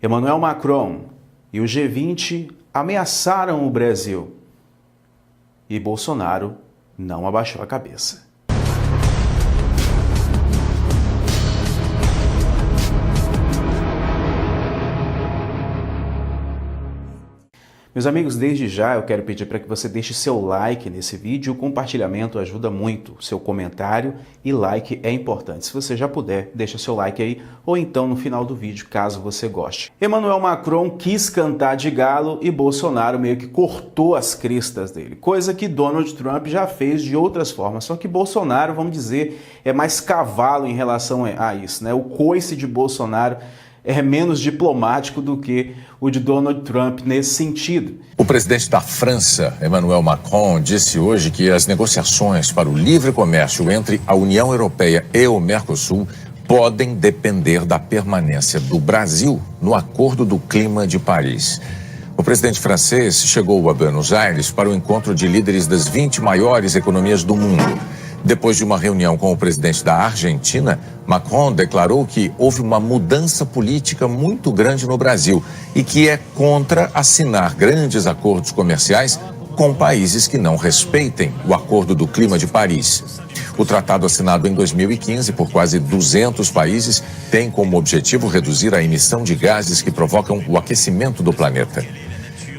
Emmanuel Macron e o G20 ameaçaram o Brasil e Bolsonaro não abaixou a cabeça. Meus amigos, desde já eu quero pedir para que você deixe seu like nesse vídeo, o compartilhamento ajuda muito, seu comentário e like é importante. Se você já puder, deixa seu like aí, ou então no final do vídeo, caso você goste. Emmanuel Macron quis cantar de galo e Bolsonaro meio que cortou as crestas dele, coisa que Donald Trump já fez de outras formas, só que Bolsonaro, vamos dizer, é mais cavalo em relação a isso, né? O coice de Bolsonaro é menos diplomático do que o de Donald Trump nesse sentido. O presidente da França, Emmanuel Macron, disse hoje que as negociações para o livre comércio entre a União Europeia e o Mercosul podem depender da permanência do Brasil no Acordo do Clima de Paris. O presidente francês chegou a Buenos Aires para o encontro de líderes das 20 maiores economias do mundo. Depois de uma reunião com o presidente da Argentina, Macron declarou que houve uma mudança política muito grande no Brasil e que é contra assinar grandes acordos comerciais com países que não respeitem o Acordo do Clima de Paris. O tratado assinado em 2015 por quase 200 países tem como objetivo reduzir a emissão de gases que provocam o aquecimento do planeta.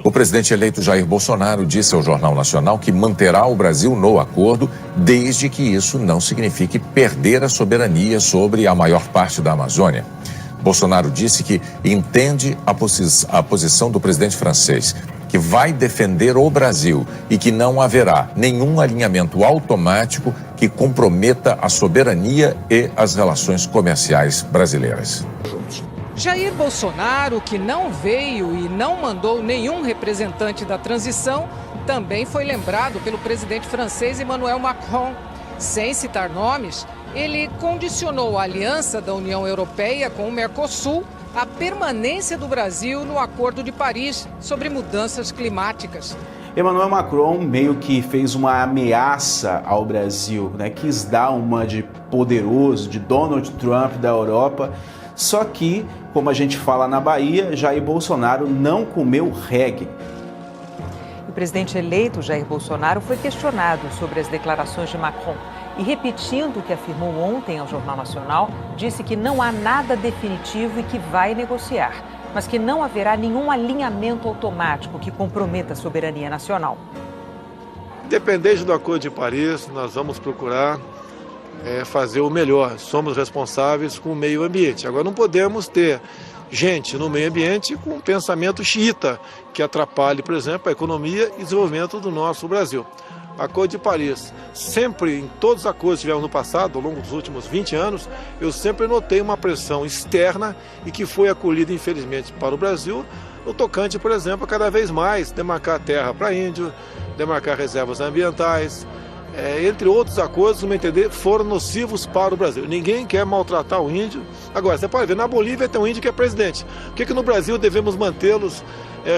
O presidente eleito Jair Bolsonaro disse ao Jornal Nacional que manterá o Brasil no acordo, desde que isso não signifique perder a soberania sobre a maior parte da Amazônia. Bolsonaro disse que entende a posição do presidente francês, que vai defender o Brasil e que não haverá nenhum alinhamento automático que comprometa a soberania e as relações comerciais brasileiras. Jair Bolsonaro, que não veio e não mandou nenhum representante da transição, também foi lembrado pelo presidente francês Emmanuel Macron. Sem citar nomes, ele condicionou a aliança da União Europeia com o Mercosul à permanência do Brasil no Acordo de Paris sobre mudanças climáticas. Emmanuel Macron meio que fez uma ameaça ao Brasil, né? Quis dar uma de poderoso, de Donald Trump da Europa. Só que, como a gente fala na Bahia, Jair Bolsonaro não comeu reggae. O presidente eleito Jair Bolsonaro foi questionado sobre as declarações de Macron e, repetindo o que afirmou ontem ao Jornal Nacional, disse que não há nada definitivo e que vai negociar, mas que não haverá nenhum alinhamento automático que comprometa a soberania nacional. Independente do Acordo de Paris, nós vamos procurar fazer o melhor. Somos responsáveis com o meio ambiente. Agora não podemos ter gente no meio ambiente com um pensamento xiita que atrapalhe, por exemplo, a economia e desenvolvimento do nosso Brasil. Acordo de Paris, sempre em todos os acordos que tivemos no passado, ao longo dos últimos 20 anos, eu sempre notei uma pressão externa e que foi acolhida, infelizmente, para o Brasil, no tocante, por exemplo, a cada vez mais demarcar terra para índio, demarcar reservas ambientais, entre outros acordos, no meu entender, foram nocivos para o Brasil. Ninguém quer maltratar o índio. Agora, você pode ver, na Bolívia tem um índio que é presidente. Por que no Brasil devemos mantê-los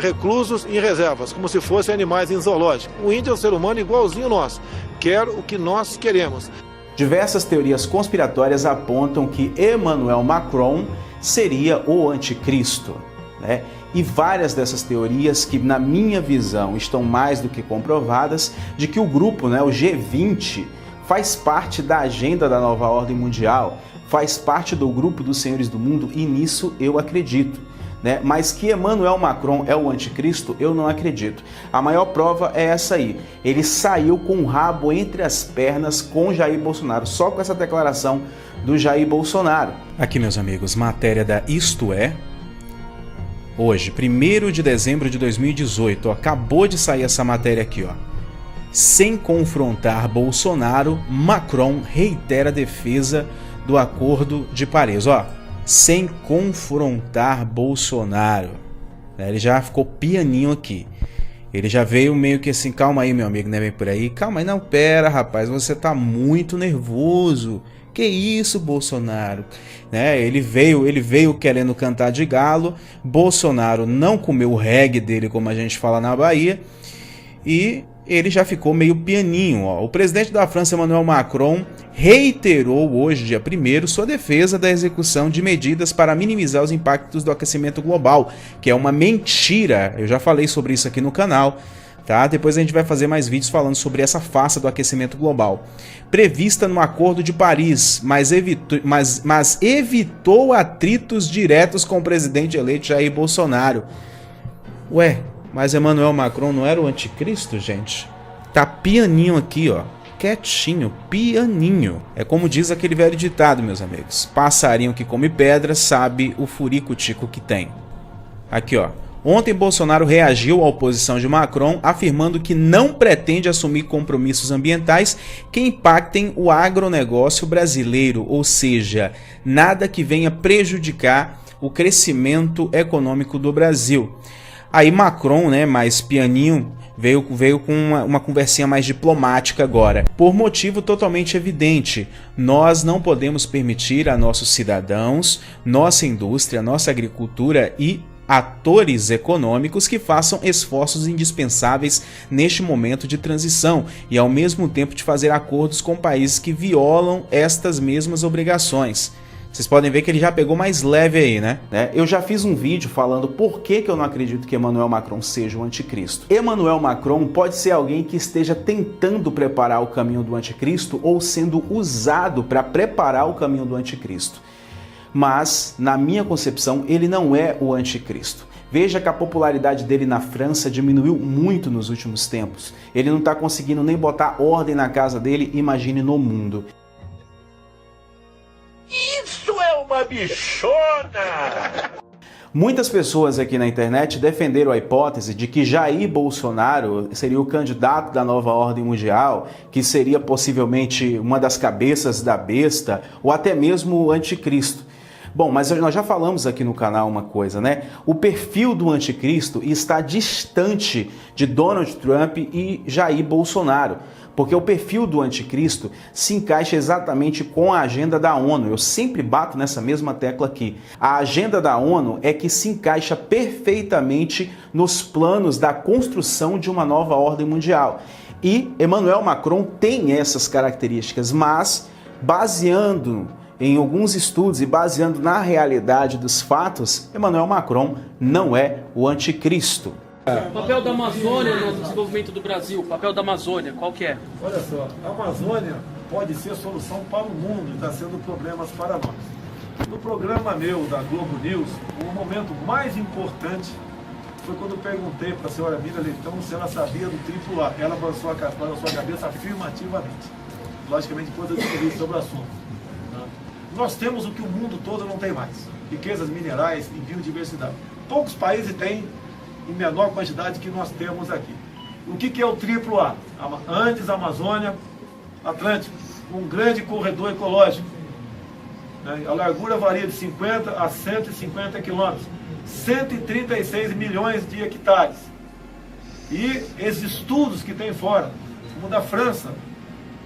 reclusos em reservas, como se fossem animais em zoológico? O índio é um ser humano igualzinho nosso. Quer o que nós queremos. Diversas teorias conspiratórias apontam que Emmanuel Macron seria o anticristo, né? E várias dessas teorias que, na minha visão, estão mais do que comprovadas, de que o grupo, né, o G20, faz parte da agenda da nova ordem mundial, faz parte do grupo dos senhores do mundo, e nisso eu acredito, né? Mas que Emmanuel Macron é o anticristo, eu não acredito. A maior prova é essa aí. Ele saiu com o rabo entre as pernas com Jair Bolsonaro, só com essa declaração do Jair Bolsonaro. Aqui, meus amigos, matéria da Isto É. Hoje, 1º de dezembro de 2018, acabou de sair essa matéria aqui, ó. Sem confrontar Bolsonaro, Macron reitera a defesa do Acordo de Paris, ó. Sem confrontar Bolsonaro. Ele já ficou pianinho aqui. Ele já veio meio que assim, calma aí, meu amigo, não é bem por aí? Calma aí, não, pera, rapaz, você tá muito nervoso. Que isso, Bolsonaro? Né? Ele veio querendo cantar de galo. Bolsonaro não comeu o reggae dele, como a gente fala na Bahia. E ele já ficou meio pianinho. Ó. O presidente da França, Emmanuel Macron, reiterou hoje, dia 1º, sua defesa da execução de medidas para minimizar os impactos do aquecimento global, que é uma mentira. Eu já falei sobre isso aqui no canal. Tá? Depois a gente vai fazer mais vídeos falando sobre essa farsa do aquecimento global. Prevista no Acordo de Paris, mas evitou atritos diretos com o presidente eleito Jair Bolsonaro. Ué, mas Emmanuel Macron não era o anticristo, gente? Tá pianinho aqui, ó. Quietinho, pianinho. É como diz aquele velho ditado, meus amigos. Passarinho que come pedra sabe o furico-tico que tem. Aqui, ó. Ontem, Bolsonaro reagiu à oposição de Macron, afirmando que não pretende assumir compromissos ambientais que impactem o agronegócio brasileiro, ou seja, nada que venha prejudicar o crescimento econômico do Brasil. Aí Macron, né, mais pianinho, veio com uma conversinha mais diplomática agora. Por motivo totalmente evidente, nós não podemos permitir a nossos cidadãos, nossa indústria, nossa agricultura e atores econômicos que façam esforços indispensáveis neste momento de transição e ao mesmo tempo de fazer acordos com países que violam estas mesmas obrigações. Vocês podem ver que ele já pegou mais leve aí, né? Eu já fiz um vídeo falando por que eu não acredito que Emmanuel Macron seja o anticristo. Emmanuel Macron pode ser alguém que esteja tentando preparar o caminho do anticristo ou sendo usado para preparar o caminho do anticristo. Mas, na minha concepção, ele não é o anticristo. Veja que a popularidade dele na França diminuiu muito nos últimos tempos. Ele não está conseguindo nem botar ordem na casa dele, imagine no mundo. Isso é uma bichona! Muitas pessoas aqui na internet defenderam a hipótese de que Jair Bolsonaro seria o candidato da nova ordem mundial, que seria possivelmente uma das cabeças da besta, ou até mesmo o anticristo. Bom, mas nós já falamos aqui no canal uma coisa, né? O perfil do anticristo está distante de Donald Trump e Jair Bolsonaro, porque o perfil do anticristo se encaixa exatamente com a agenda da ONU. Eu sempre bato nessa mesma tecla aqui. A agenda da ONU é que se encaixa perfeitamente nos planos da construção de uma nova ordem mundial. E Emmanuel Macron tem essas características, mas baseando em alguns estudos e baseando na realidade dos fatos, Emmanuel Macron não é o anticristo. O papel da Amazônia no desenvolvimento do Brasil, o papel da Amazônia, qual que é? Olha só, a Amazônia pode ser solução para o mundo e está sendo problemas para nós. No programa meu da Globo News, o momento mais importante foi quando eu perguntei para a senhora Mira Leitão se ela sabia do triplo A. Ela balançou a cabeça afirmativamente. Logicamente, depois eu descobri sobre o assunto. Nós temos o que o mundo todo não tem mais: riquezas minerais e biodiversidade. Poucos países têm em menor quantidade que nós temos aqui. O que é o triplo A? Andes, Amazônia, Atlântico, um grande corredor ecológico. A largura varia de 50 a 150 quilômetros, 136 milhões de hectares. E esses estudos que tem fora, como o da França,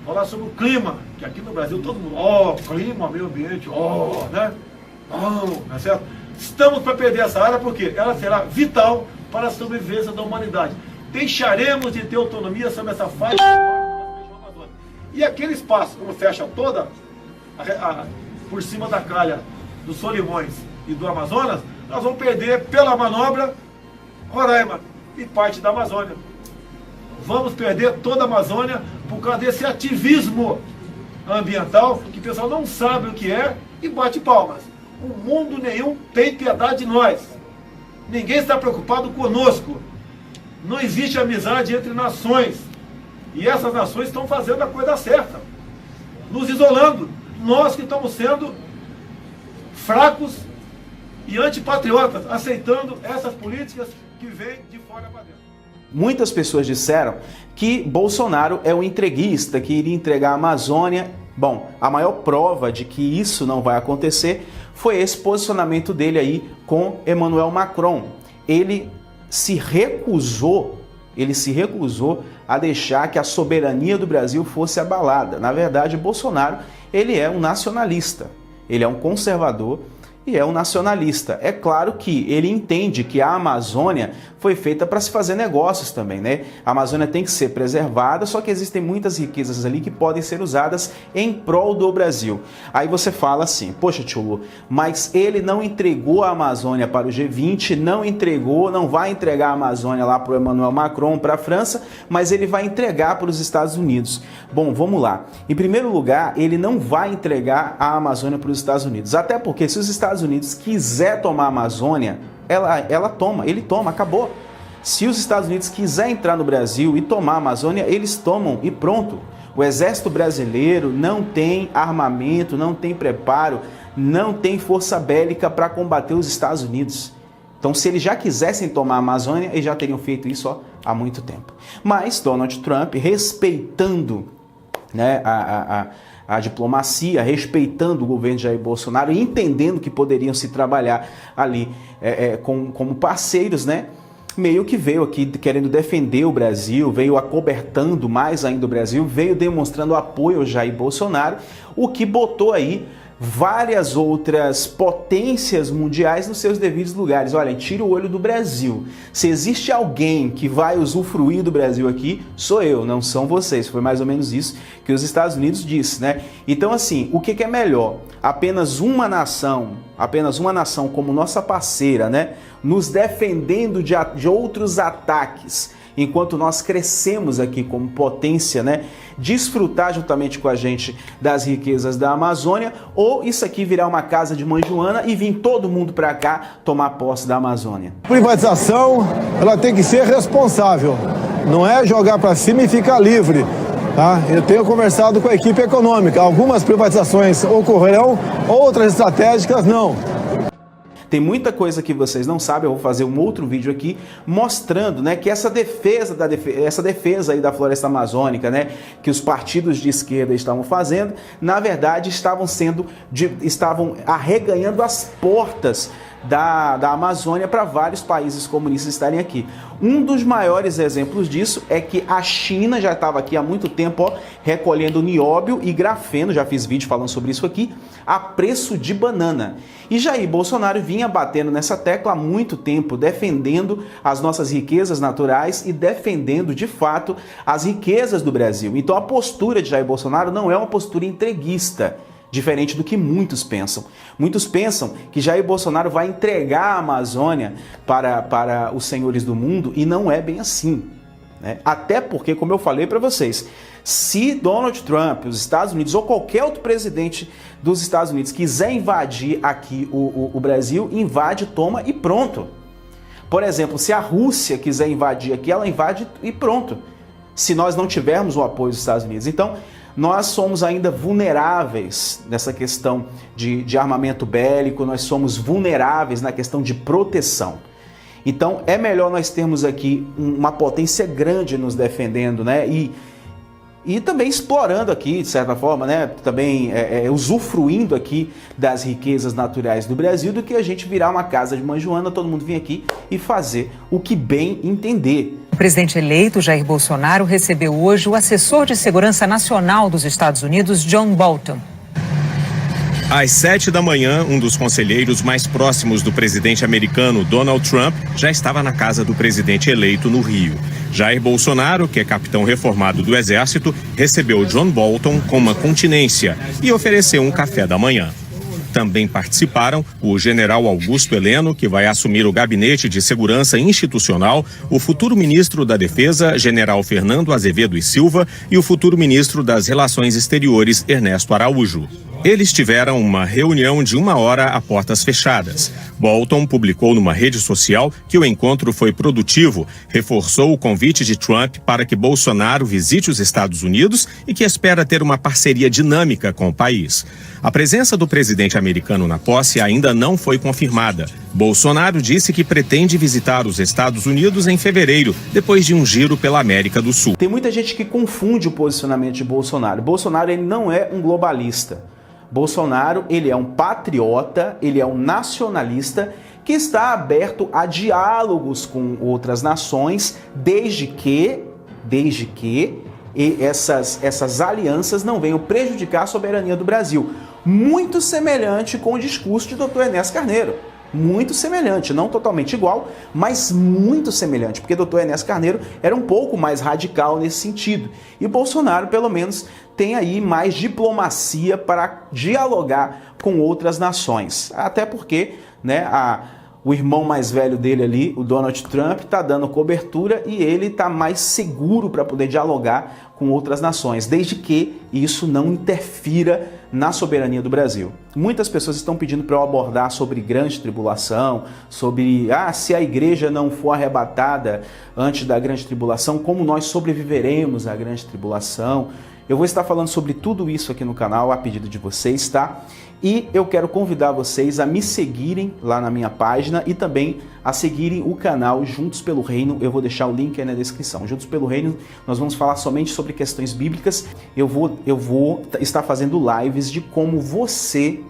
falar sobre o clima, que aqui no Brasil todo mundo, clima, meio ambiente, né? Não é certo? Estamos para perder essa área porque ela será vital para a sobrevivência da humanidade. Deixaremos de ter autonomia sobre essa faixa amazônica. E aquele espaço, como fecha toda por cima da calha dos Solimões e do Amazonas, nós vamos perder pela manobra Roraima e parte da Amazônia. Vamos perder toda a Amazônia por causa desse ativismo ambiental, que o pessoal não sabe o que é e bate palmas. O mundo nenhum tem piedade de nós. Ninguém está preocupado conosco. Não existe amizade entre nações. E essas nações estão fazendo a coisa certa, nos isolando. Nós que estamos sendo fracos e antipatriotas, aceitando essas políticas que vêm de fora para dentro. Muitas pessoas disseram que Bolsonaro é um entreguista, que iria entregar a Amazônia. Bom, a maior prova de que isso não vai acontecer foi esse posicionamento dele aí com Emmanuel Macron. Ele se recusou a deixar que a soberania do Brasil fosse abalada. Na verdade, Bolsonaro, ele é um nacionalista, ele é um conservador e é um nacionalista. É claro que ele entende que a Amazônia foi feita para se fazer negócios também, né? A Amazônia tem que ser preservada, só que existem muitas riquezas ali que podem ser usadas em prol do Brasil. Aí você fala assim, poxa, tio Lu, mas ele não entregou a Amazônia para o G20, não vai entregar a Amazônia lá para o Emmanuel Macron, para a França, mas ele vai entregar para os Estados Unidos. Bom, vamos lá. Em primeiro lugar, ele não vai entregar a Amazônia para os Estados Unidos, até porque se os Estados Unidos quiser tomar a Amazônia, ele toma, acabou. Se os Estados Unidos quiser entrar no Brasil e tomar a Amazônia, eles tomam e pronto. O exército brasileiro não tem armamento, não tem preparo, não tem força bélica para combater os Estados Unidos. Então, se eles já quisessem tomar a Amazônia, eles já teriam feito isso há muito tempo. Mas Donald Trump, respeitando, né, a diplomacia, respeitando o governo de Jair Bolsonaro e entendendo que poderiam se trabalhar ali como parceiros, né? Meio que veio aqui querendo defender o Brasil, veio acobertando mais ainda o Brasil, veio demonstrando apoio ao Jair Bolsonaro, o que botou aí várias outras potências mundiais nos seus devidos lugares. Olha, tira o olho do Brasil. Se existe alguém que vai usufruir do Brasil aqui, sou eu, não são vocês. Foi mais ou menos isso que os Estados Unidos disse, né? Então, assim, o que é melhor? Apenas uma nação como nossa parceira, né? Nos defendendo de outros ataques, enquanto nós crescemos aqui como potência, né? Desfrutar juntamente com a gente das riquezas da Amazônia, ou isso aqui virar uma casa de mãe Joana e vir todo mundo para cá tomar posse da Amazônia. Privatização, ela tem que ser responsável, não é jogar para cima e ficar livre. Tá? Eu tenho conversado com a equipe econômica, algumas privatizações ocorrerão, outras estratégicas não. Tem muita coisa que vocês não sabem, eu vou fazer um outro vídeo aqui mostrando, né, que essa defesa aí da floresta amazônica, né, que os partidos de esquerda estavam fazendo, na verdade estavam arreganhando as portas da Amazônia para vários países comunistas estarem aqui. Um dos maiores exemplos disso é que a China já estava aqui há muito tempo, recolhendo nióbio e grafeno, já fiz vídeo falando sobre isso aqui, a preço de banana. E Jair Bolsonaro vinha batendo nessa tecla há muito tempo, defendendo as nossas riquezas naturais e defendendo, de fato, as riquezas do Brasil. Então a postura de Jair Bolsonaro não é uma postura entreguista, diferente do que muitos pensam. Muitos pensam que Jair Bolsonaro vai entregar a Amazônia para os senhores do mundo e não é bem assim, né? Até porque, como eu falei para vocês, se Donald Trump, os Estados Unidos ou qualquer outro presidente dos Estados Unidos quiser invadir aqui o Brasil, invade, toma e pronto. Por exemplo, se a Rússia quiser invadir aqui, ela invade e pronto. Se nós não tivermos o apoio dos Estados Unidos. Então, nós somos ainda vulneráveis nessa questão de armamento bélico, nós somos vulneráveis na questão de proteção. Então é melhor nós termos aqui uma potência grande nos defendendo, né? E também explorando aqui, de certa forma, né? Também usufruindo aqui das riquezas naturais do Brasil, do que a gente virar uma casa de mãe Joana, todo mundo vir aqui e fazer o que bem entender. O presidente eleito, Jair Bolsonaro, recebeu hoje o assessor de segurança nacional dos Estados Unidos, John Bolton. Às 7 da manhã, um dos conselheiros mais próximos do presidente americano, Donald Trump, já estava na casa do presidente eleito no Rio. Jair Bolsonaro, que é capitão reformado do Exército, recebeu John Bolton com uma continência e ofereceu um café da manhã. Também participaram o general Augusto Heleno, que vai assumir o Gabinete de Segurança Institucional, o futuro ministro da Defesa, general Fernando Azevedo e Silva, e o futuro ministro das Relações Exteriores, Ernesto Araújo. Eles tiveram uma reunião de 1 hora a portas fechadas. Bolton publicou numa rede social que o encontro foi produtivo, reforçou o convite de Trump para que Bolsonaro visite os Estados Unidos e que espera ter uma parceria dinâmica com o país. A presença do presidente americano na posse ainda não foi confirmada. Bolsonaro disse que pretende visitar os Estados Unidos em fevereiro, depois de um giro pela América do Sul. Tem muita gente que confunde o posicionamento de Bolsonaro. Bolsonaro, ele não é um globalista. Bolsonaro, ele é um patriota, ele é um nacionalista que está aberto a diálogos com outras nações, desde que essas alianças não venham prejudicar a soberania do Brasil. muito semelhante com o discurso de Dr. Enéas Carneiro. Muito semelhante, não totalmente igual, mas muito semelhante, porque Dr. Enéas Carneiro era um pouco mais radical nesse sentido. E Bolsonaro, pelo menos, tem aí mais diplomacia para dialogar com outras nações. Até porque, né, o irmão mais velho dele ali, o Donald Trump, está dando cobertura e ele está mais seguro para poder dialogar com outras nações, desde que isso não interfira na soberania do Brasil. Muitas pessoas estão pedindo para eu abordar sobre grande tribulação, sobre se a igreja não for arrebatada antes da grande tribulação, como nós sobreviveremos à grande tribulação. Eu vou estar falando sobre tudo isso aqui no canal, a pedido de vocês, tá? E eu quero convidar vocês a me seguirem lá na minha página e também a seguirem o canal Juntos pelo Reino. Eu vou deixar o link aí na descrição. Juntos pelo Reino, nós vamos falar somente sobre questões bíblicas. Eu vou estar fazendo lives de como você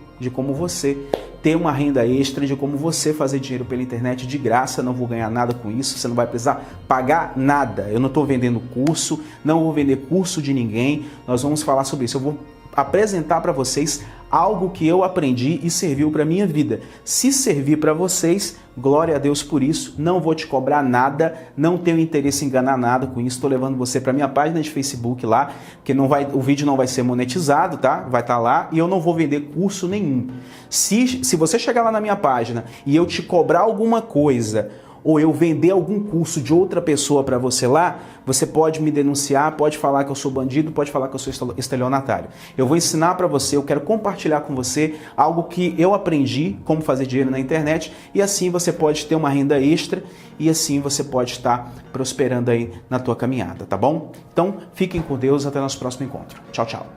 ter uma renda extra, de como você fazer dinheiro pela internet de graça. Não vou ganhar nada com isso, você não vai precisar pagar nada. Eu não estou vendendo curso, não vou vender curso de ninguém. Nós vamos falar sobre isso. Eu vou apresentar para vocês algo que eu aprendi e serviu para minha vida. Se servir para vocês, glória a Deus por isso. Não vou te cobrar nada, não tenho interesse em enganar nada com isso. Estou levando você para minha página de Facebook lá, que o vídeo não vai ser monetizado, tá? Vai estar lá e eu não vou vender curso nenhum. Se você chegar lá na minha página e eu te cobrar alguma coisa, ou eu vender algum curso de outra pessoa para você lá, você pode me denunciar, pode falar que eu sou bandido, pode falar que eu sou estelionatário. Eu vou ensinar para você, eu quero compartilhar com você algo que eu aprendi, como fazer dinheiro na internet, e assim você pode ter uma renda extra e assim você pode estar prosperando aí na tua caminhada, tá bom? Então, fiquem com Deus, até nosso próximo encontro. Tchau, tchau.